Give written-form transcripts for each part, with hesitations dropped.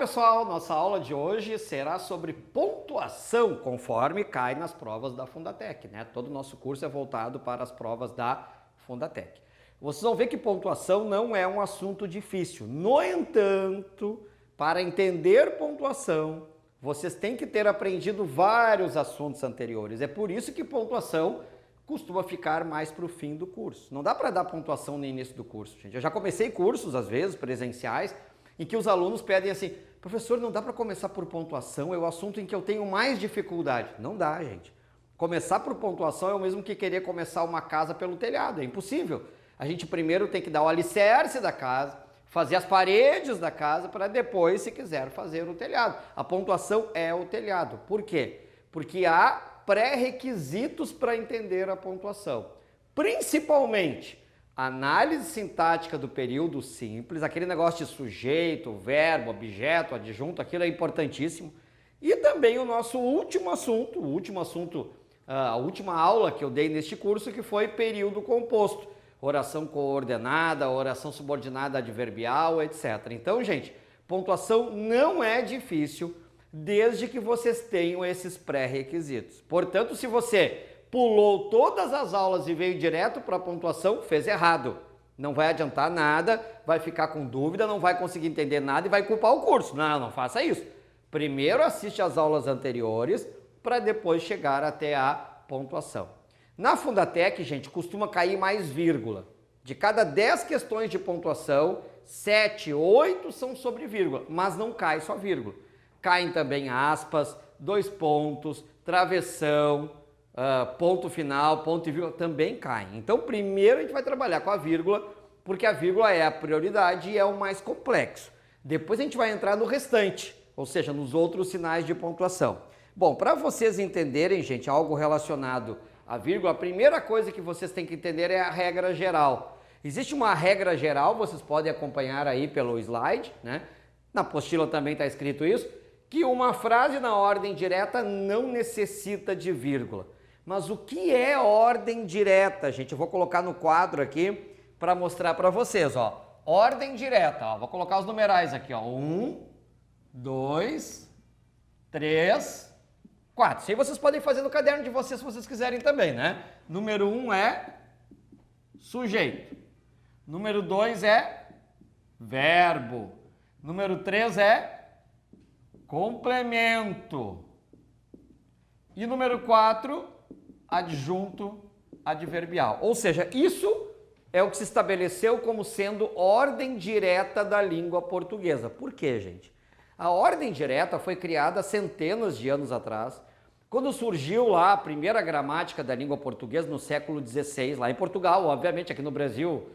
pessoal, nossa aula de hoje será sobre pontuação, conforme cai nas provas da Fundatec, né? Todo o nosso curso é voltado para as provas da Fundatec. Vocês vão ver que pontuação não é um assunto difícil. No entanto, para entender pontuação, vocês têm que ter aprendido vários assuntos anteriores. É por isso que pontuação costuma ficar mais para o fim do curso. Não dá para dar pontuação no início do curso, gente. Eu já comecei cursos, às vezes, presenciais, em que os alunos pedem assim, professor, não dá para começar por pontuação, é o assunto em que eu tenho mais dificuldade. Não dá, gente. Começar por pontuação é o mesmo que querer começar uma casa pelo telhado, é impossível. A gente primeiro tem que dar o alicerce da casa, fazer as paredes da casa, para depois, se quiser, fazer o telhado. A pontuação é o telhado. Por quê? Porque há pré-requisitos para entender a pontuação. Principalmente, análise sintática do período simples, aquele negócio de sujeito, verbo, objeto, adjunto, aquilo é importantíssimo. E também o nosso último assunto, a última aula que eu dei neste curso, que foi período composto. Oração coordenada, oração subordinada adverbial, etc. Então, gente, pontuação não é difícil desde que vocês tenham esses pré-requisitos. Portanto, se você pulou todas as aulas e veio direto para a pontuação, fez errado. Não vai adiantar nada, vai ficar com dúvida, não vai conseguir entender nada e vai culpar o curso. Não, não faça isso. Primeiro assiste às aulas anteriores para depois chegar até a pontuação. Na Fundatec, gente, costuma cair mais vírgula. De cada 10 questões de pontuação, 7, 8 são sobre vírgula, mas não cai só vírgula. Caem também aspas, dois pontos, travessão, ponto final, ponto e vírgula, também caem. Então, primeiro a gente vai trabalhar com a vírgula, porque a vírgula é a prioridade e é o mais complexo. Depois a gente vai entrar no restante, ou seja, nos outros sinais de pontuação. Bom, para vocês entenderem, gente, algo relacionado à vírgula, a primeira coisa que vocês têm que entender é a regra geral. Existe uma regra geral, vocês podem acompanhar aí pelo slide, né? Na apostila também está escrito isso, que uma frase na ordem direta não necessita de vírgula. Mas o que é ordem direta, gente? Eu vou colocar no quadro aqui para mostrar para vocês, ó. Ordem direta, ó. Vou colocar os numerais aqui, ó. 1, 2, 3, 4. Isso aí vocês podem fazer no caderno de vocês se vocês quiserem também, né? Número 1 é sujeito. Número 2 é verbo. Número 3 é complemento. E número 4, adjunto adverbial. Ou seja, isso é o que se estabeleceu como sendo ordem direta da língua portuguesa. Por quê, gente? A ordem direta foi criada centenas de anos atrás, quando surgiu lá a primeira gramática da língua portuguesa no século XVI, lá em Portugal, obviamente, aqui no Brasil,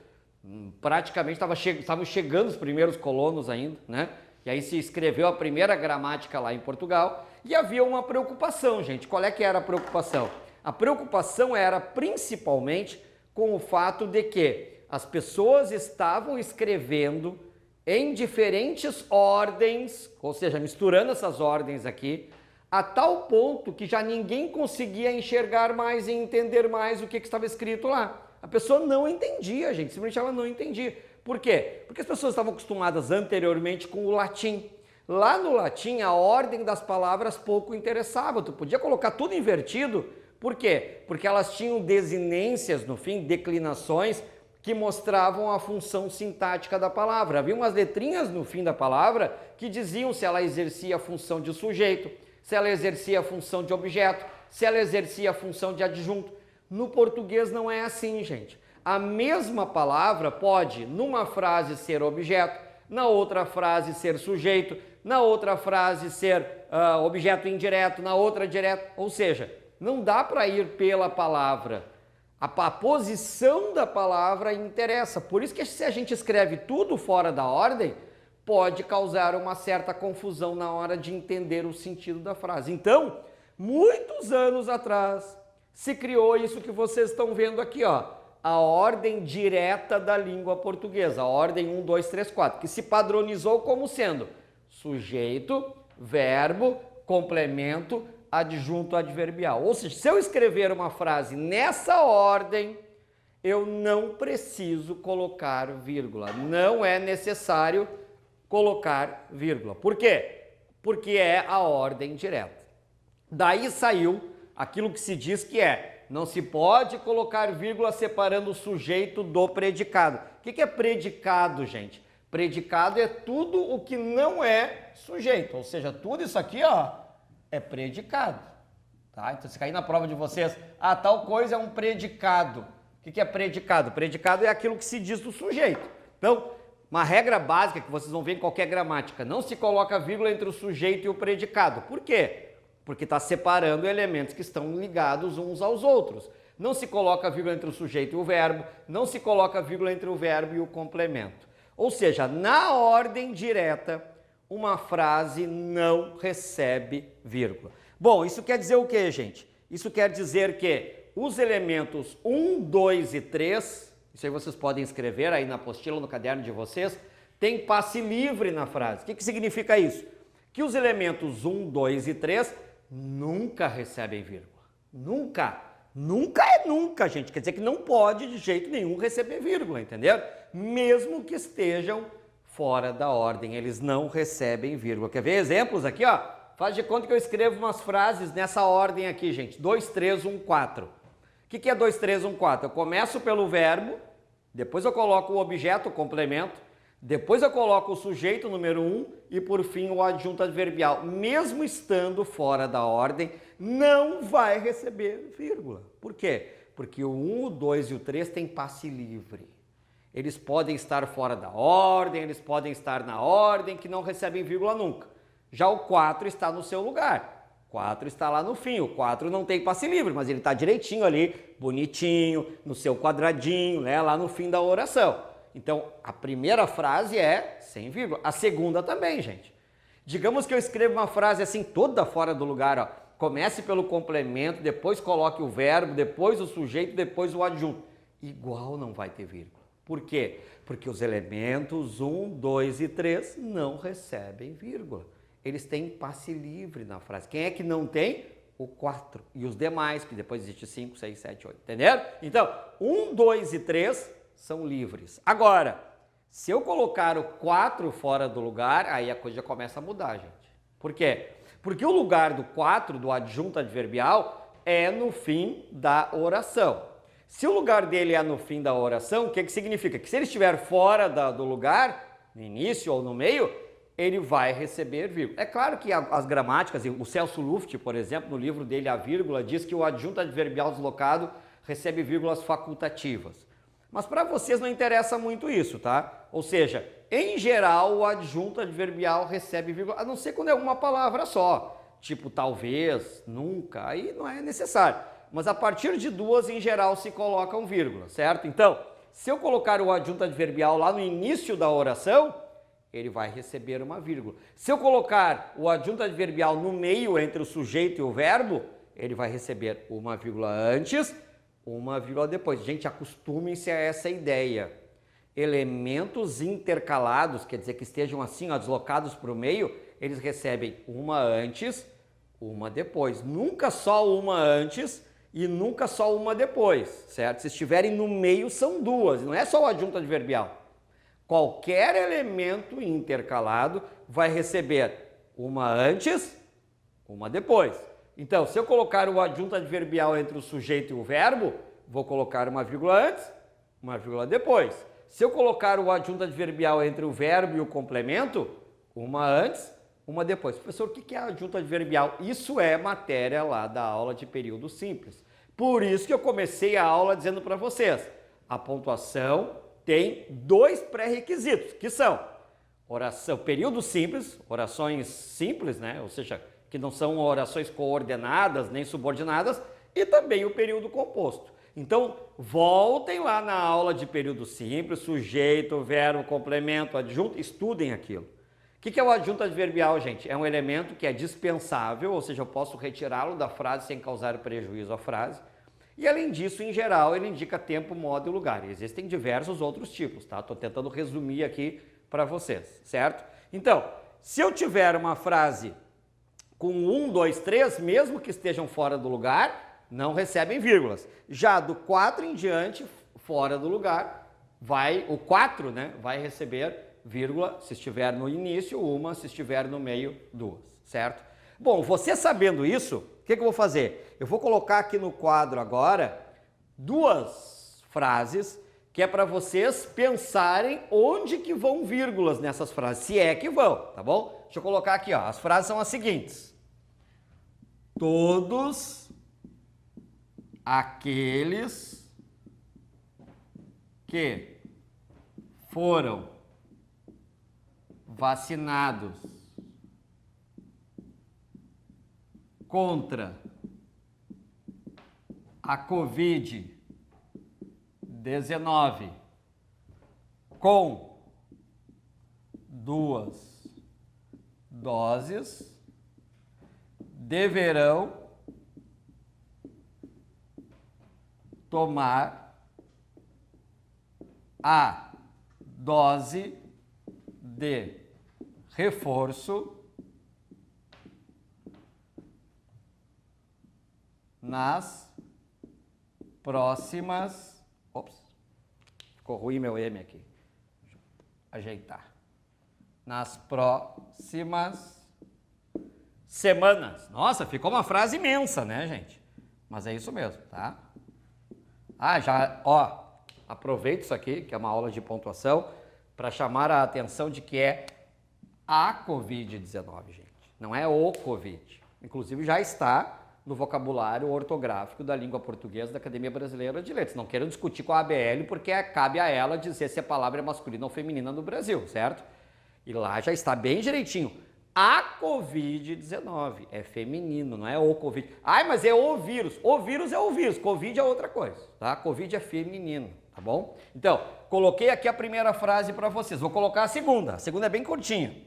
praticamente estavam chegando os primeiros colonos ainda, né? E aí se escreveu a primeira gramática lá em Portugal e havia uma preocupação, gente. Qual é que era a preocupação? A preocupação era principalmente com o fato de que as pessoas estavam escrevendo em diferentes ordens, ou seja, misturando essas ordens aqui, a tal ponto que já ninguém conseguia enxergar mais e entender mais o que estava escrito lá. A pessoa não entendia, gente, simplesmente ela não entendia. Por quê? Porque as pessoas estavam acostumadas anteriormente com o latim. Lá no latim, a ordem das palavras pouco interessava. Tu podia colocar tudo invertido. Por quê? Porque elas tinham desinências, no fim, declinações, que mostravam a função sintática da palavra. Havia umas letrinhas no fim da palavra que diziam se ela exercia a função de sujeito, se ela exercia a função de objeto, se ela exercia a função de adjunto. No português não é assim, gente. A mesma palavra pode, numa frase, ser objeto, na outra frase ser sujeito, na outra frase ser objeto indireto, na outra direto. Ou seja, não dá para ir pela palavra. A posição da palavra interessa. Por isso que se a gente escreve tudo fora da ordem, pode causar uma certa confusão na hora de entender o sentido da frase. Então, muitos anos atrás, se criou isso que vocês estão vendo aqui, ó. A ordem direta da língua portuguesa, a ordem 1, 2, 3, 4, que se padronizou como sendo sujeito, verbo, complemento, adjunto adverbial. Ou seja, se eu escrever uma frase nessa ordem, eu não preciso colocar vírgula. Não é necessário colocar vírgula. Por quê? Porque é a ordem direta. Daí saiu aquilo que se diz que não se pode colocar vírgula separando o sujeito do predicado. O que é predicado, gente? Predicado é tudo o que não é sujeito, ou seja, tudo isso aqui, ó, é predicado. Tá? Então, se cair na prova de vocês, tal coisa é um predicado. O que é predicado? Predicado é aquilo que se diz do sujeito. Então, uma regra básica que vocês vão ver em qualquer gramática, não se coloca vírgula entre o sujeito e o predicado. Por quê? Porque está separando elementos que estão ligados uns aos outros. Não se coloca vírgula entre o sujeito e o verbo, não se coloca vírgula entre o verbo e o complemento. Ou seja, na ordem direta, uma frase não recebe vírgula. Bom, isso quer dizer o quê, gente? Isso quer dizer que os elementos 1, 2 e 3, isso aí vocês podem escrever aí na apostila, no caderno de vocês, tem passe livre na frase. O que significa isso? Que os elementos 1, 2 e 3 nunca recebem vírgula. Nunca. Nunca é nunca, gente. Quer dizer que não pode de jeito nenhum receber vírgula, entendeu? Mesmo que estejam fora da ordem, eles não recebem vírgula. Quer ver exemplos aqui, ó? Faz de conta que eu escrevo umas frases nessa ordem aqui, gente. 2, 3, 1, 4. O que é 2, 3, 1, 4? Eu começo pelo verbo, depois eu coloco o objeto, o complemento, depois eu coloco o sujeito, número 1, e por fim o adjunto adverbial. Mesmo estando fora da ordem, não vai receber vírgula. Por quê? Porque o 1, o 2 e o 3 têm passe livre. Eles podem estar fora da ordem, eles podem estar na ordem, que não recebem vírgula nunca. Já o 4 está no seu lugar. 4 está lá no fim. O 4 não tem passe livre, mas ele está direitinho ali, bonitinho, no seu quadradinho, né, lá no fim da oração. Então, a primeira frase é sem vírgula. A segunda também, gente. Digamos que eu escrevo uma frase assim, toda fora do lugar, ó. Comece pelo complemento, depois coloque o verbo, depois o sujeito, depois o adjunto. Igual não vai ter vírgula. Por quê? Porque os elementos 1, 2 e 3 não recebem vírgula. Eles têm passe livre na frase. Quem é que não tem? O 4. E os demais, que depois existe 5, 6, 7, 8. Entenderam? Então, 1, 2 e 3 são livres. Agora, se eu colocar o 4 fora do lugar, aí a coisa já começa a mudar, gente. Por quê? Porque o lugar do 4, do adjunto adverbial, é no fim da oração. Se o lugar dele é no fim da oração, o que significa? Que se ele estiver fora do lugar, no início ou no meio, ele vai receber vírgula. É claro que as gramáticas, o Celso Luft, por exemplo, no livro dele, A Vírgula, diz que o adjunto adverbial deslocado recebe vírgulas facultativas. Mas para vocês não interessa muito isso, tá? Ou seja, em geral, o adjunto adverbial recebe vírgula, a não ser quando é uma palavra só, tipo talvez, nunca, aí não é necessário. Mas a partir de duas, em geral, se colocam vírgula, certo? Então, se eu colocar o adjunto adverbial lá no início da oração, ele vai receber uma vírgula. Se eu colocar o adjunto adverbial no meio entre o sujeito e o verbo, ele vai receber uma vírgula antes, uma vírgula depois. Gente, acostumem-se a essa ideia. Elementos intercalados, quer dizer que estejam assim, ó, deslocados para o meio, eles recebem uma antes, uma depois. Nunca só uma antes e nunca só uma depois, certo? Se estiverem no meio, são duas, não é só o adjunto adverbial. Qualquer elemento intercalado vai receber uma antes, uma depois. Então, se eu colocar o adjunto adverbial entre o sujeito e o verbo, vou colocar uma vírgula antes, uma vírgula depois. Se eu colocar o adjunto adverbial entre o verbo e o complemento, uma antes, uma depois. Professor, o que é adjunto adverbial? Isso é matéria lá da aula de período simples. Por isso que eu comecei a aula dizendo para vocês, a pontuação tem dois pré-requisitos, que são oração, período simples, orações simples, né? Ou seja, que não são orações coordenadas nem subordinadas, e também o período composto. Então, voltem lá na aula de período simples, sujeito, verbo, complemento, adjunto, estudem aquilo. O que é o adjunto adverbial, gente? É um elemento que é dispensável, ou seja, eu posso retirá-lo da frase sem causar prejuízo à frase. E além disso, em geral, ele indica tempo, modo e lugar. E existem diversos outros tipos, tá? Estou tentando resumir aqui para vocês, certo? Então, se eu tiver uma frase com 1, 2, 3, mesmo que estejam fora do lugar, não recebem vírgulas. Já do 4 em diante, fora do lugar, o 4, né, vai receber vírgula, se estiver no início, uma, se estiver no meio, duas, certo? Bom, você sabendo isso, o que eu vou fazer? Eu vou colocar aqui no quadro agora duas frases que é para vocês pensarem onde que vão vírgulas nessas frases, se é que vão, tá bom? Deixa eu colocar aqui, ó. As frases são as seguintes. Todos aqueles que foram vacinados contra a Covid-19 com 2 doses deverão tomar a dose de reforço nas próximas... Ops, ficou ruim meu M aqui. Deixa eu ajeitar. Nas próximas semanas. Nossa, ficou uma frase imensa, né, gente? Mas é isso mesmo, tá? Ah, já, ó, aproveito isso aqui, que é uma aula de pontuação, para chamar a atenção de que é a Covid-19, gente. Não é o Covid. Inclusive já está no vocabulário ortográfico da língua portuguesa da Academia Brasileira de Letras. Não quero discutir com a ABL porque cabe a ela dizer se a palavra é masculina ou feminina no Brasil, certo? E lá já está bem direitinho. A Covid-19 é feminino, não é o Covid. Ai, mas é o vírus. O vírus é o vírus, Covid é outra coisa, tá? Covid é feminino, tá bom? Então, coloquei aqui a primeira frase para vocês. Vou colocar a segunda. A segunda é bem curtinha.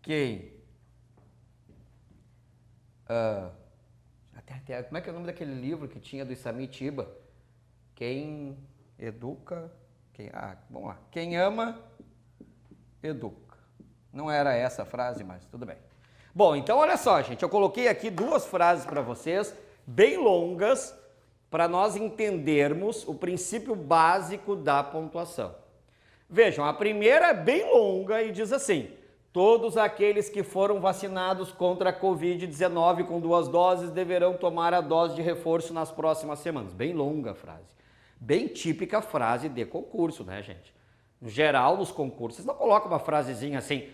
Quem? Como é que é o nome daquele livro que tinha do Isami Tiba? Quem educa... vamos lá. Quem ama, educa. Não era essa a frase, mas tudo bem. Bom, então olha só, gente. Eu coloquei aqui duas frases para vocês, bem longas, para nós entendermos o princípio básico da pontuação. Vejam, a primeira é bem longa e diz assim: todos aqueles que foram vacinados contra a Covid-19 com 2 doses deverão tomar a dose de reforço nas próximas semanas. Bem longa a frase. Bem típica frase de concurso, né, gente? No geral, nos concursos, vocês não colocam uma frasezinha assim,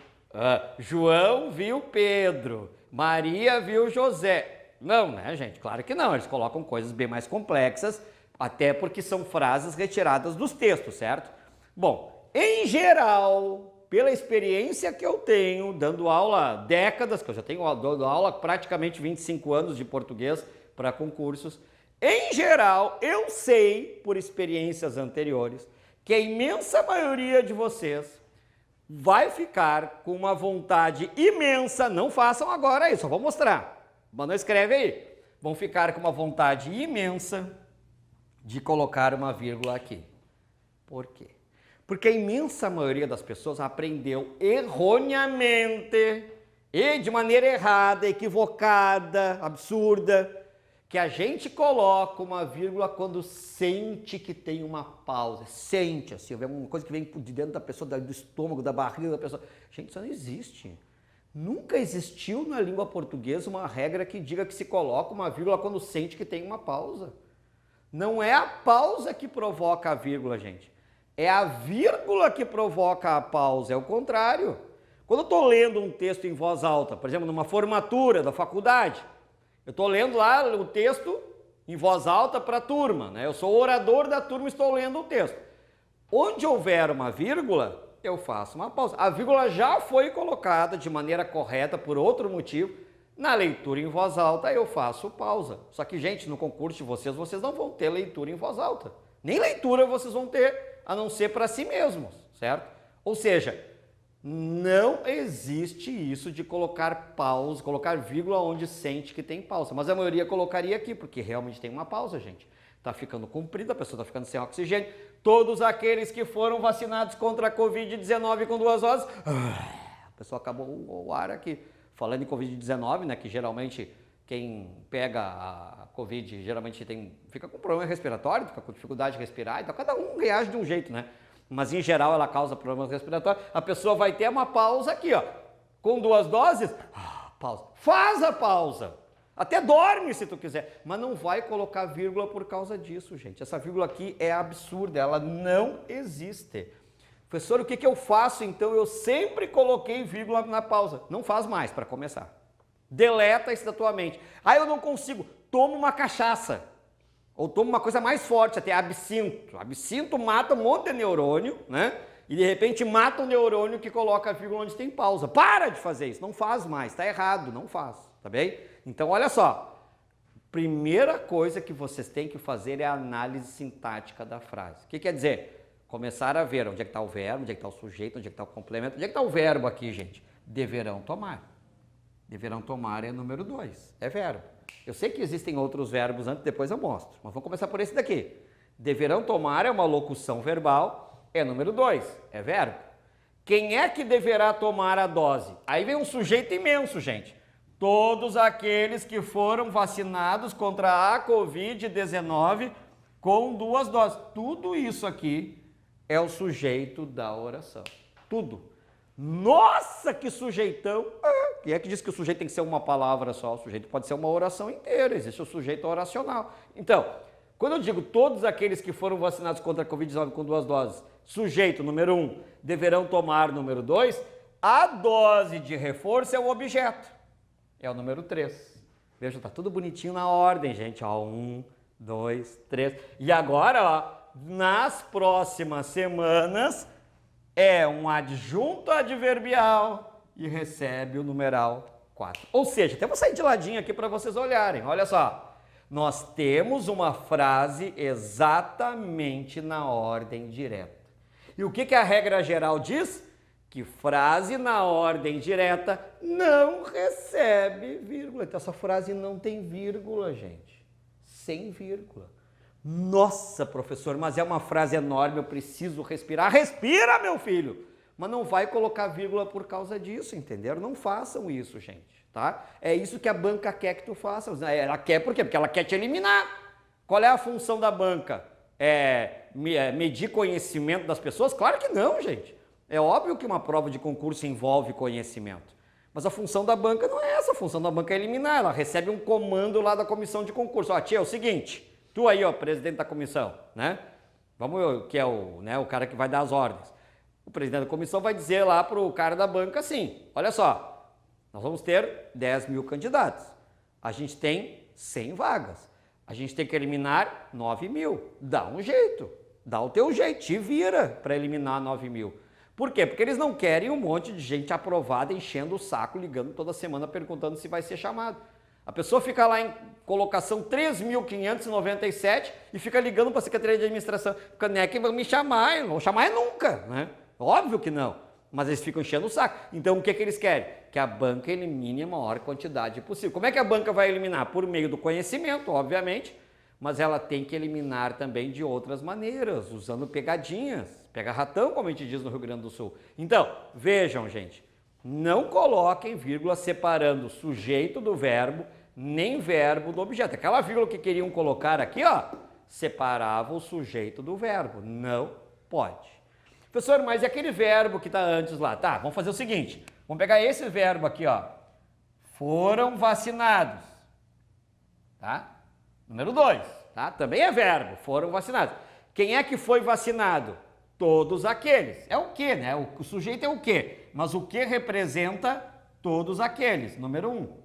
João viu Pedro, Maria viu José. Não, né, gente? Claro que não. Eles colocam coisas bem mais complexas, até porque são frases retiradas dos textos, certo? Bom, em geral, pela experiência que eu tenho, dando aula há décadas, que eu já tenho dando aula praticamente 25 anos de português para concursos, em geral, eu sei, por experiências anteriores, que a imensa maioria de vocês vai ficar com uma vontade imensa, não façam agora isso, eu vou mostrar, mas não escreve aí, vão ficar com uma vontade imensa de colocar uma vírgula aqui. Por quê? Porque a imensa maioria das pessoas aprendeu erroneamente e de maneira errada, equivocada, absurda, que a gente coloca uma vírgula quando sente que tem uma pausa. Sente, assim, uma coisa que vem de dentro da pessoa, do estômago, da barriga da pessoa. Gente, isso não existe. Nunca existiu na língua portuguesa uma regra que diga que se coloca uma vírgula quando sente que tem uma pausa. Não é a pausa que provoca a vírgula, gente. É a vírgula que provoca a pausa, é o contrário. Quando eu estou lendo um texto em voz alta, por exemplo, numa formatura da faculdade, eu estou lendo lá o texto em voz alta para a turma, né? Eu sou o orador da turma e estou lendo o texto. Onde houver uma vírgula, eu faço uma pausa. A vírgula já foi colocada de maneira correta por outro motivo. Na leitura em voz alta, eu faço pausa. Só que, gente, no concurso de vocês não vão ter leitura em voz alta. Nem leitura vocês vão ter, a não ser para si mesmos, certo? Ou seja, não existe isso de colocar pausa, colocar vírgula onde sente que tem pausa. Mas a maioria colocaria aqui, porque realmente tem uma pausa, gente. Está ficando comprida, a pessoa está ficando sem oxigênio. Todos aqueles que foram vacinados contra a Covid-19 com 2 doses... A pessoa acabou o ar aqui. Falando em Covid-19, né, que geralmente quem pega a Covid geralmente fica com problema respiratório, fica com dificuldade de respirar, então cada um reage de um jeito, né? mas em geral ela causa problemas respiratórios, a pessoa vai ter uma pausa aqui, ó, com 2 doses, pausa. Faz a pausa. Até dorme se tu quiser, mas não vai colocar vírgula por causa disso, gente. Essa vírgula aqui é absurda, ela não existe. Professor, o que eu faço então? Eu sempre coloquei vírgula na pausa. Não faz mais para começar. Deleta isso da tua mente. Ah, eu não consigo. Toma uma cachaça. Ou toma uma coisa mais forte, até absinto. Absinto mata um monte de neurônio, né? E de repente mata um neurônio que coloca a vírgula onde tem pausa. Para de fazer isso, não faz mais, tá errado, não faz, tá bem? Então olha só, primeira coisa que vocês têm que fazer é a análise sintática da frase. O que quer dizer? Começar a ver onde é que está o verbo, onde é que está o sujeito, onde é que está o complemento, onde é que está o verbo aqui, gente? Deverão tomar. Deverão tomar é número 2, é verbo. Eu sei que existem outros verbos antes, depois eu mostro, mas vamos começar por esse daqui. Deverão tomar é uma locução verbal, é número 2, é verbo. Quem é que deverá tomar a dose? Aí vem um sujeito imenso, gente. Todos aqueles que foram vacinados contra a Covid-19 com 2 doses. Tudo isso aqui é o sujeito da oração. Tudo. Nossa, que sujeitão! Quem é que diz que o sujeito tem que ser uma palavra só? O sujeito pode ser uma oração inteira, existe o sujeito oracional. Então, quando eu digo todos aqueles que foram vacinados contra a Covid-19 com 2 doses, sujeito número 1, deverão tomar número 2, a dose de reforço é o objeto. É o número 3. Veja, tá tudo bonitinho na ordem, gente. Ó, 1, 2, 3. E agora, ó, nas próximas semanas, é um adjunto adverbial e recebe o numeral 4. Ou seja, até vou sair de ladinho aqui para vocês olharem. Olha só. Nós temos uma frase exatamente na ordem direta. E o que a regra geral diz? Que frase na ordem direta não recebe vírgula. Então essa frase não tem vírgula, gente. Sem vírgula. Nossa, professor, mas é uma frase enorme, eu preciso respirar. Respira, meu filho! Mas não vai colocar vírgula por causa disso, entenderam? Não façam isso, gente, tá? É isso que a banca quer que tu faça. Ela quer por quê? Porque ela quer te eliminar. Qual é a função da banca? Medir conhecimento das pessoas? Claro que não, gente. É óbvio que uma prova de concurso envolve conhecimento, mas a função da banca não é essa, a função da banca é eliminar, ela recebe um comando lá da comissão de concurso. Ó, tia, é o seguinte, tu aí, ó, presidente da comissão, né? Vamos, que é o cara que vai dar as ordens. O presidente da comissão vai dizer lá pro cara da banca assim, olha só, nós vamos ter 10 mil candidatos, a gente tem 100 vagas, a gente tem que eliminar 9 mil, dá um jeito, dá o teu jeito, te vira para eliminar 9 mil. Por quê? Porque eles não querem um monte de gente aprovada enchendo o saco, ligando toda semana perguntando se vai ser chamado. A pessoa fica lá em colocação 3.597 e fica ligando para a Secretaria de Administração. Quando é que vão me chamar? Não vão chamar nunca, né? Óbvio que não. Mas eles ficam enchendo o saco. Então o que eles querem? Que a banca elimine a maior quantidade possível. Como é que a banca vai eliminar? Por meio do conhecimento, obviamente, mas ela tem que eliminar também de outras maneiras, usando pegadinhas. Pega ratão, como a gente diz no Rio Grande do Sul. Então, vejam, gente, não coloquem vírgula separando o sujeito do verbo, nem verbo do objeto. Aquela vírgula que queriam colocar aqui, ó, separava o sujeito do verbo. Não pode. Professor, mas e aquele verbo que está antes lá? Tá, vamos fazer o seguinte, vamos pegar esse verbo aqui, ó. Foram vacinados, tá? Número 2, tá? Também é verbo, foram vacinados. Quem é que foi vacinado? Todos aqueles. É o que, né? O sujeito é o que, mas o que representa todos aqueles. Número 1.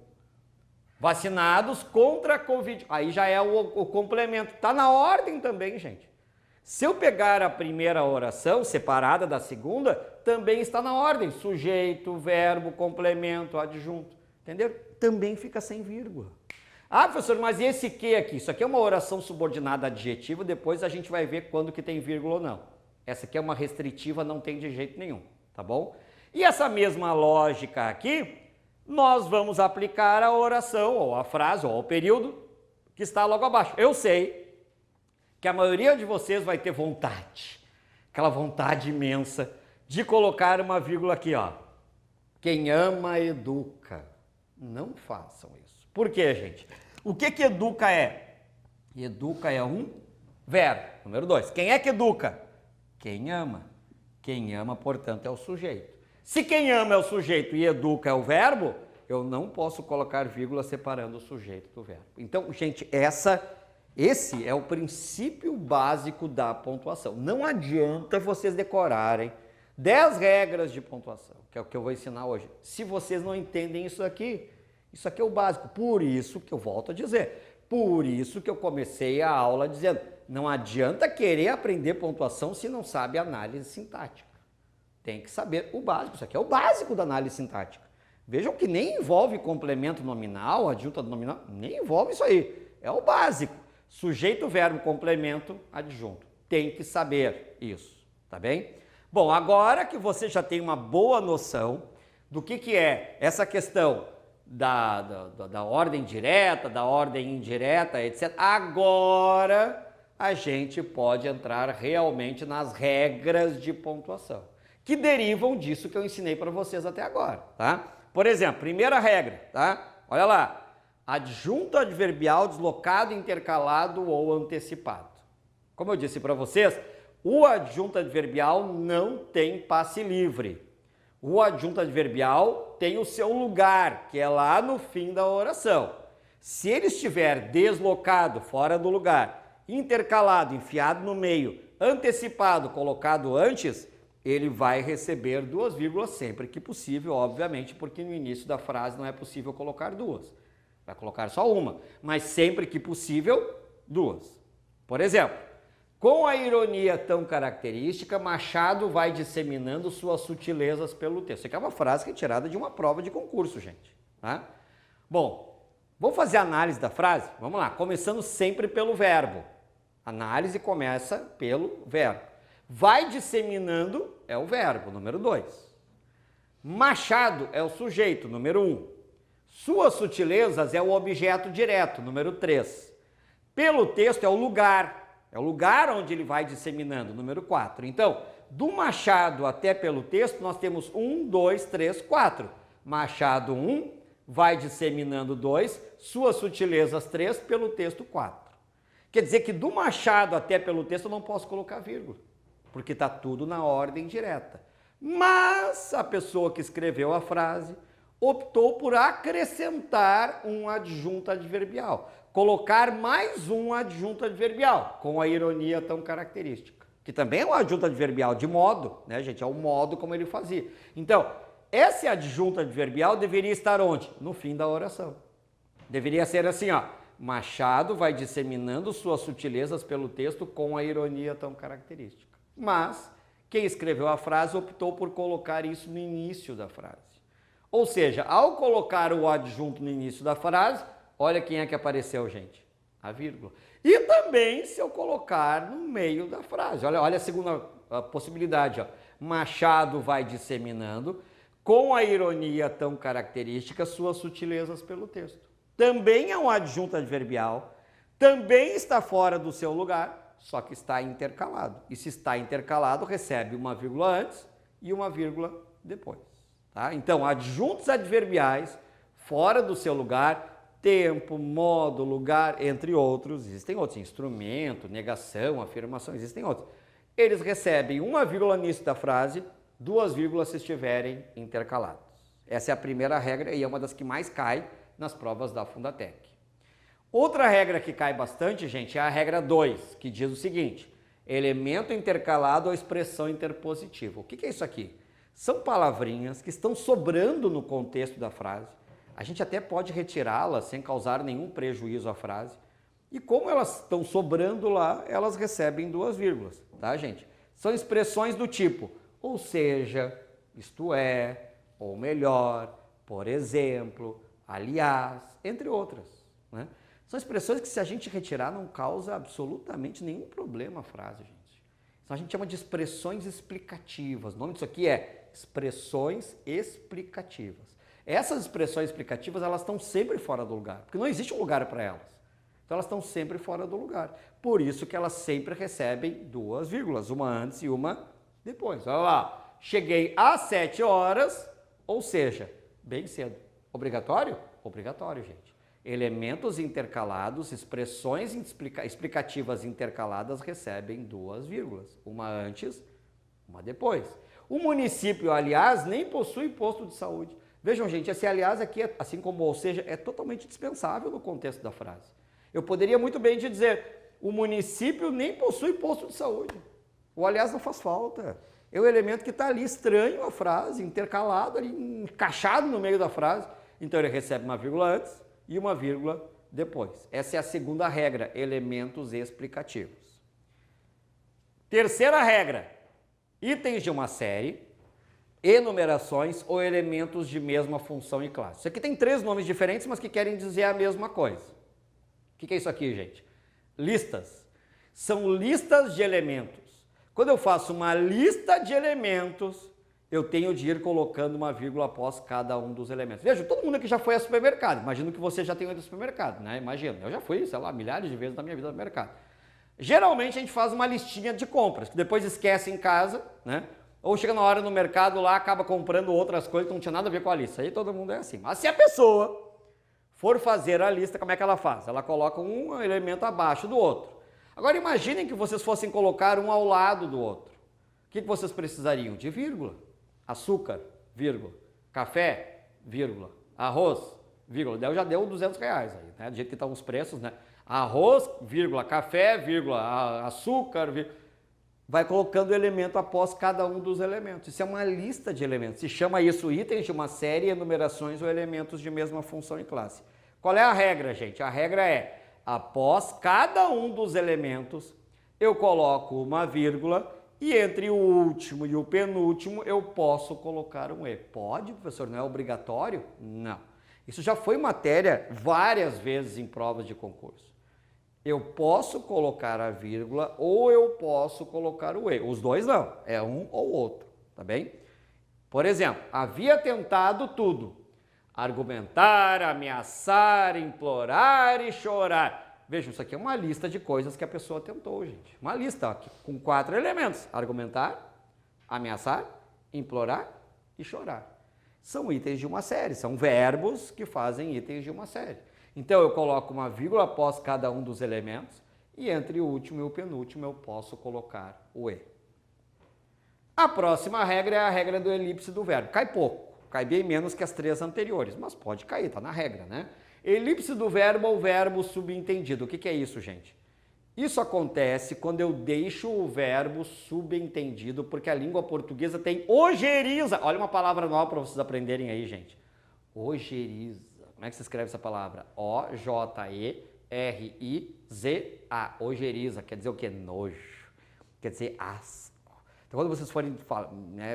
Vacinados contra a Covid. Aí já é o complemento. Está na ordem também, gente. Se eu pegar a primeira oração separada da segunda, também está na ordem. Sujeito, verbo, complemento, adjunto. Entendeu? Também fica sem vírgula. Ah, professor, mas e esse que aqui? Isso aqui é uma oração subordinada adjetiva, depois a gente vai ver quando que tem vírgula ou não. Essa aqui é uma restritiva, não tem de jeito nenhum, tá bom? E essa mesma lógica aqui, nós vamos aplicar a oração, ou a frase, ou ao período que está logo abaixo. Eu sei que a maioria de vocês vai ter vontade, aquela vontade imensa de colocar uma vírgula aqui, ó. Quem ama, educa. Não façam isso. Por quê, gente? O que educa é? Educa é um verbo. Número 2. Quem é que educa? Quem ama. Quem ama, portanto, é o sujeito. Se quem ama é o sujeito e educa é o verbo, eu não posso colocar vírgula separando o sujeito do verbo. Então, gente, esse é o princípio básico da pontuação. Não adianta vocês decorarem 10 regras de pontuação, que é o que eu vou ensinar hoje. Se vocês não entendem isso aqui é o básico. Por isso que eu volto a dizer, por isso que eu comecei a aula dizendo, não adianta querer aprender pontuação se não sabe análise sintática. Tem que saber o básico, isso aqui é o básico da análise sintática. Vejam que nem envolve complemento nominal, adjunta nominal, nem envolve isso aí. É o básico. Sujeito, verbo, complemento, adjunto. Tem que saber isso, tá bem? Bom, agora que você já tem uma boa noção do que é essa questão da ordem direta, da ordem indireta, etc. Agora a gente pode entrar realmente nas regras de pontuação, que derivam disso que eu ensinei para vocês até agora, tá? Por exemplo, primeira regra, tá? Olha lá, adjunto adverbial deslocado, intercalado ou antecipado. Como eu disse para vocês, o adjunto adverbial não tem passe livre. O adjunto adverbial tem o seu lugar, que é lá no fim da oração. Se ele estiver deslocado, fora do lugar, intercalado, enfiado no meio, antecipado, colocado antes, ele vai receber 2 vírgulas sempre que possível, obviamente, porque no início da frase não é possível colocar 2. Vai colocar só uma, mas sempre que possível, 2. Por exemplo, com a ironia tão característica, Machado vai disseminando suas sutilezas pelo texto. Isso aqui é uma frase retirada de uma prova de concurso, gente. Tá? Bom, vamos fazer a análise da frase? Vamos lá, começando sempre pelo verbo. Análise começa pelo verbo. Vai disseminando é o verbo, número 2. Machado é o sujeito, número 1. Suas sutilezas é o objeto direto, número 3. Pelo texto é o lugar onde ele vai disseminando, número 4. Então, do Machado até pelo texto, nós temos 1, 2, 3, 4. Machado 1, vai disseminando 2, suas sutilezas 3, pelo texto 4. Quer dizer que do Machado até pelo texto eu não posso colocar vírgula, porque está tudo na ordem direta. Mas a pessoa que escreveu a frase optou por acrescentar um adjunto adverbial, colocar mais um adjunto adverbial, com a ironia tão característica, que também é um adjunto adverbial de modo, né, gente? É o modo como ele fazia. Então, esse adjunto adverbial deveria estar onde? No fim da oração. Deveria ser assim, ó. Machado vai disseminando suas sutilezas pelo texto com a ironia tão característica. Mas quem escreveu a frase optou por colocar isso no início da frase. Ou seja, ao colocar o adjunto no início da frase, olha quem é que apareceu, gente. A vírgula. E também se eu colocar no meio da frase. Olha a segunda possibilidade. Ó. Machado vai disseminando, com a ironia tão característica, suas sutilezas pelo texto. Também é um adjunto adverbial, também está fora do seu lugar, só que está intercalado. E se está intercalado, recebe uma vírgula antes e uma vírgula depois. Tá? Então, adjuntos adverbiais, fora do seu lugar, tempo, modo, lugar, entre outros. Existem outros, instrumento, negação, afirmação, existem outros. Eles recebem uma vírgula no início da frase, 2 vírgulas se estiverem intercalados. Essa é a primeira regra e é uma das que mais cai nas provas da Fundatec. Outra regra que cai bastante, gente, é a regra 2, que diz o seguinte: elemento intercalado ou expressão interpositiva. O que é isso aqui? São palavrinhas que estão sobrando no contexto da frase. A gente até pode retirá-las sem causar nenhum prejuízo à frase. E como elas estão sobrando lá, elas recebem 2 vírgulas, tá, gente? São expressões do tipo, ou seja, isto é, ou melhor, por exemplo, aliás, entre outras, né? São expressões que, se a gente retirar, não causa absolutamente nenhum problema à frase, gente. Então, a gente chama de expressões explicativas. O nome disso aqui é expressões explicativas. Essas expressões explicativas, elas estão sempre fora do lugar, porque não existe um lugar para elas. Então, elas estão sempre fora do lugar. Por isso que elas sempre recebem 2 vírgulas, uma antes e uma depois. Olha lá, cheguei às 7 horas, ou seja, bem cedo. Obrigatório? Obrigatório, gente. Elementos intercalados, expressões explicativas intercaladas recebem 2 vírgulas, uma antes uma depois. O município, aliás, nem possui posto de saúde. Vejam, gente, esse aliás aqui, assim como ou seja, é totalmente dispensável no contexto da frase. Eu poderia muito bem te dizer, o município nem possui posto de saúde. O aliás não faz falta. É o elemento que está ali estranho à frase, intercalado, ali, encaixado no meio da frase. Então ele recebe uma vírgula antes e uma vírgula depois. Essa é a segunda regra, elementos explicativos. Terceira regra, itens de uma série, enumerações ou elementos de mesma função e classe. Isso aqui tem 3 nomes diferentes, mas que querem dizer a mesma coisa. O que é isso aqui, gente? Listas. São listas de elementos. Quando eu faço uma lista de elementos, eu tenho de ir colocando uma vírgula após cada um dos elementos. Veja, todo mundo aqui já foi ao supermercado. Imagino que você já tenha ido ao supermercado, né? Imagina, eu já fui, sei lá, milhares de vezes na minha vida no mercado. Geralmente a gente faz uma listinha de compras, que depois esquece em casa, né? Ou chega na hora no mercado lá, acaba comprando outras coisas que não tinha nada a ver com a lista. Aí todo mundo é assim. Mas se a pessoa for fazer a lista, como é que ela faz? Ela coloca um elemento abaixo do outro. Agora imaginem que vocês fossem colocar um ao lado do outro. O que vocês precisariam? De vírgula. Açúcar, vírgula. Café, vírgula. Arroz, vírgula. Já deu R$200 aí, né? Do jeito que estão os preços, né? Arroz, vírgula. Café, vírgula. Açúcar, vírgula. Vai colocando elemento após cada um dos elementos. Isso é uma lista de elementos. Se chama isso itens de uma série, enumerações ou elementos de mesma função e classe. Qual é a regra, gente? A regra é, após cada um dos elementos, eu coloco uma vírgula e entre o último e o penúltimo eu posso colocar um E. Pode, professor? Não é obrigatório? Não. Isso já foi matéria várias vezes em provas de concurso. Eu posso colocar a vírgula ou eu posso colocar o E. Os dois não, é um ou outro, tá bem? Por exemplo, havia tentado tudo. Argumentar, ameaçar, implorar e chorar. Vejam, isso aqui é uma lista de coisas que a pessoa tentou, gente. Uma lista aqui, com 4 elementos. Argumentar, ameaçar, implorar e chorar. São itens de uma série, são verbos que fazem itens de uma série. Então eu coloco uma vírgula após cada um dos elementos e entre o último e o penúltimo eu posso colocar o E. A próxima regra é a regra do elipse do verbo. Cai pouco, cai bem menos que as 3 anteriores, mas pode cair, tá na regra, né? Elipse do verbo ou verbo subentendido. O que é isso, gente? Isso acontece quando eu deixo o verbo subentendido, porque a língua portuguesa tem ojeriza. Olha uma palavra nova para vocês aprenderem aí, gente. Ojeriza. Como é que se escreve essa palavra? O-J-E-R-I-Z-A. Ojeriza. Quer dizer o quê? Nojo. Quer dizer asco. Então, quando vocês forem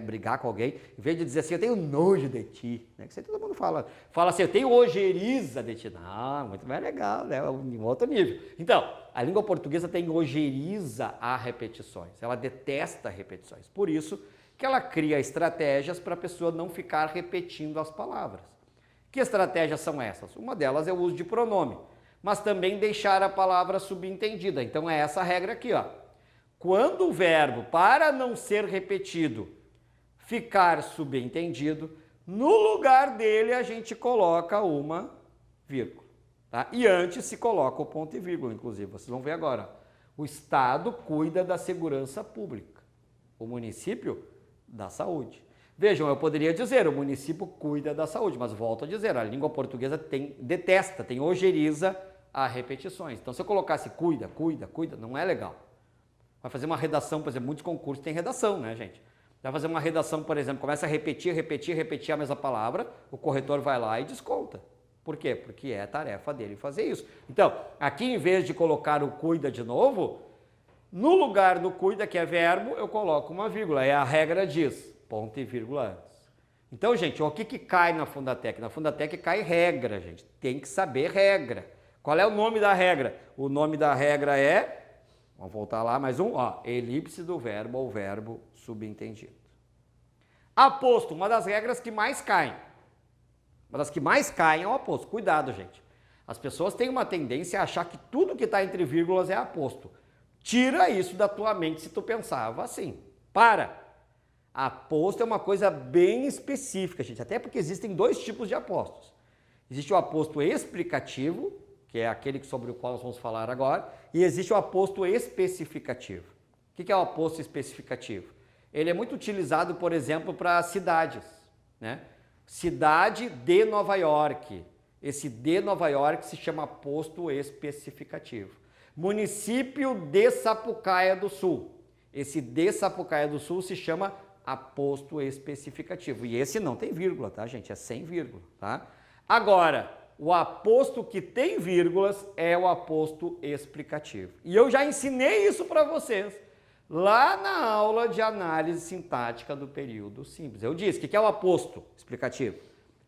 brigar com alguém, em vez de dizer assim, eu tenho nojo de ti, né? Que isso aí todo mundo fala. Fala assim, eu tenho ojeriza de ti. Não, muito mais legal, né? Um outro nível. Então, a língua portuguesa tem ojeriza a repetições. Ela detesta repetições. Por isso que ela cria estratégias para a pessoa não ficar repetindo as palavras. Que estratégias são essas? Uma delas é o uso de pronome, mas também deixar a palavra subentendida. Então é essa regra aqui, ó. Quando o verbo, para não ser repetido, ficar subentendido, no lugar dele a gente coloca uma vírgula. Tá? E antes se coloca o ponto e vírgula, inclusive. Vocês vão ver agora. O Estado cuida da segurança pública. O município, da saúde. Vejam, eu poderia dizer, o município cuida da saúde, mas volto a dizer, a língua portuguesa detesta, tem ojeriza a repetições. Então, se eu colocasse cuida, não é legal. Vai fazer uma redação, por exemplo, muitos concursos têm redação, né, gente? Vai fazer uma redação, por exemplo, começa a repetir a mesma palavra, o corretor vai lá e desconta. Por quê? Porque é tarefa dele fazer isso. Então, aqui em vez de colocar o cuida de novo, no lugar do cuida, que é verbo, eu coloco uma vírgula. A regra diz, ponto e vírgula antes. Então, gente, o que cai na Fundatec? Na Fundatec cai regra, gente. Tem que saber regra. Qual é o nome da regra? O nome da regra é, vamos voltar lá, mais um, ó, elipse do verbo ou verbo subentendido. Aposto, uma das regras que mais caem. Uma das que mais caem é o aposto. Cuidado, gente. As pessoas têm uma tendência a achar que tudo que está entre vírgulas é aposto. Tira isso da tua mente se tu pensava assim. Para! Aposto é uma coisa bem específica, gente. Até porque existem 2 tipos de apostos. Existe o aposto explicativo, que é aquele sobre o qual nós vamos falar agora, e existe o aposto especificativo. O que é o aposto especificativo? Ele é muito utilizado, por exemplo, para cidades, né? Cidade de Nova York. Esse de Nova York se chama aposto especificativo. Município de Sapucaia do Sul. Esse de Sapucaia do Sul se chama aposto especificativo. E esse não tem vírgula, tá, gente? É sem vírgula, tá? Agora, o aposto que tem vírgulas é o aposto explicativo. E eu já ensinei isso para vocês lá na aula de análise sintática do período simples. Eu disse, o que é o aposto explicativo?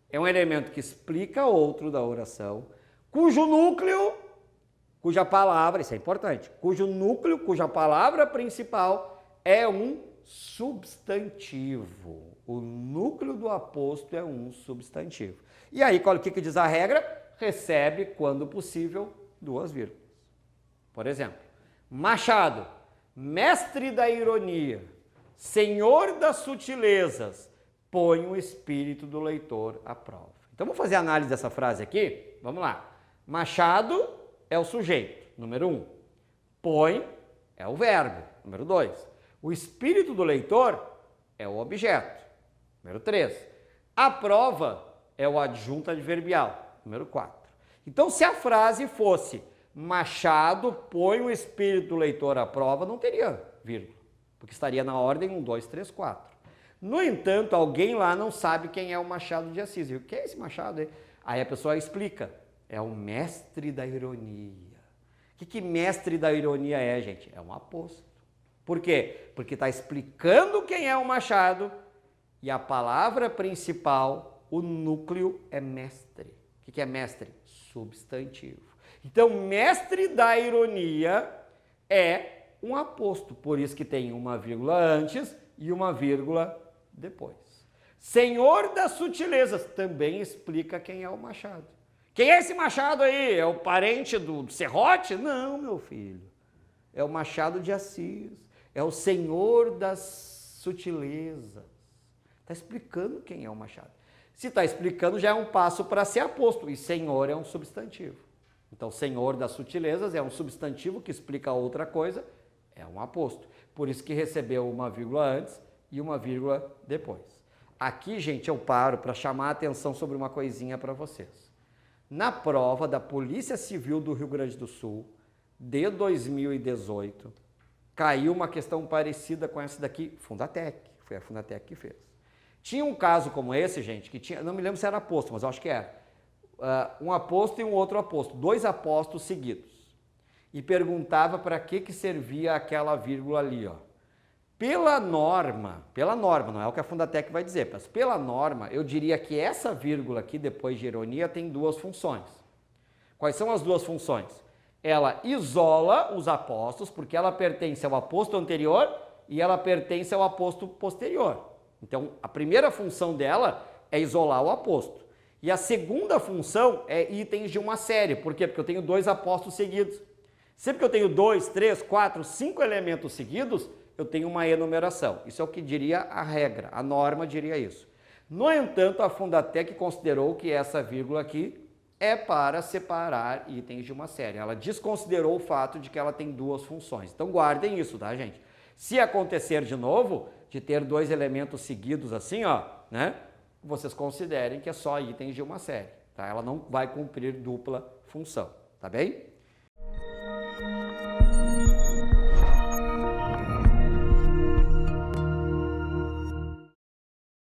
É um elemento que explica outro da oração, cujo núcleo, cuja palavra, isso é importante, cujo núcleo, cuja palavra principal é um substantivo. O núcleo do aposto é um substantivo. E aí, o que diz a regra? Recebe, quando possível, duas vírgulas. Por exemplo, Machado, mestre da ironia, senhor das sutilezas, põe o espírito do leitor à prova. Então, vamos fazer a análise dessa frase aqui? Vamos lá. Machado é o sujeito, número 1. Põe é o verbo, número 2. O espírito do leitor é o objeto, número 3. A prova é o adjunto adverbial, número 4. Então, se a frase fosse Machado põe o espírito do leitor à prova, não teria vírgula, porque estaria na ordem 1, 2, 3, 4. No entanto, alguém lá não sabe quem é o Machado de Assis. E o que é esse Machado aí? Aí a pessoa explica, é o mestre da ironia. O que mestre da ironia é, gente? É um aposto. Por quê? Porque está explicando quem é o Machado e a palavra principal, o núcleo, é mestre. O que é mestre? Substantivo. Então, mestre da ironia é um aposto, por isso que tem uma vírgula antes e uma vírgula depois. Senhor das sutilezas também explica quem é o Machado. Quem é esse Machado aí? É o parente do Serrote? Não, meu filho. É o Machado de Assis. É o Senhor das sutilezas. Está explicando quem é o Machado. Se está explicando, já é um passo para ser aposto. E Senhor é um substantivo. Então, Senhor das sutilezas é um substantivo que explica outra coisa, é um aposto. Por isso que recebeu uma vírgula antes e uma vírgula depois. Aqui, gente, eu paro para chamar a atenção sobre uma coisinha para vocês. Na prova da Polícia Civil do Rio Grande do Sul, de 2018, caiu uma questão parecida com essa daqui, Fundatec, foi a Fundatec que fez. Tinha um caso como esse, gente, que tinha, não me lembro se era aposto, mas eu acho que era. Um aposto e um outro aposto, 2 apostos seguidos. E perguntava para que servia aquela vírgula ali, ó. Pela norma, não é o que a Fundatec vai dizer, mas pela norma, eu diria que essa vírgula aqui, depois de ironia, tem 2 funções. Quais são as 2 funções? Ela isola os apostos, porque ela pertence ao aposto anterior e ela pertence ao aposto posterior. Então, a primeira função dela é isolar o aposto. E a segunda função é itens de uma série. Por quê? Porque eu tenho 2 apostos seguidos. Sempre que eu tenho 2, 3, 4, 5 elementos seguidos, eu tenho uma enumeração. Isso é o que diria a regra, a norma diria isso. No entanto, a Fundatec considerou que essa vírgula aqui é para separar itens de uma série. Ela desconsiderou o fato de que ela tem 2 funções. Então guardem isso, tá, gente? Se acontecer de novo, de ter 2 elementos seguidos assim, ó, né? Vocês considerem que é só itens de uma série, tá? Ela não vai cumprir dupla função, tá bem?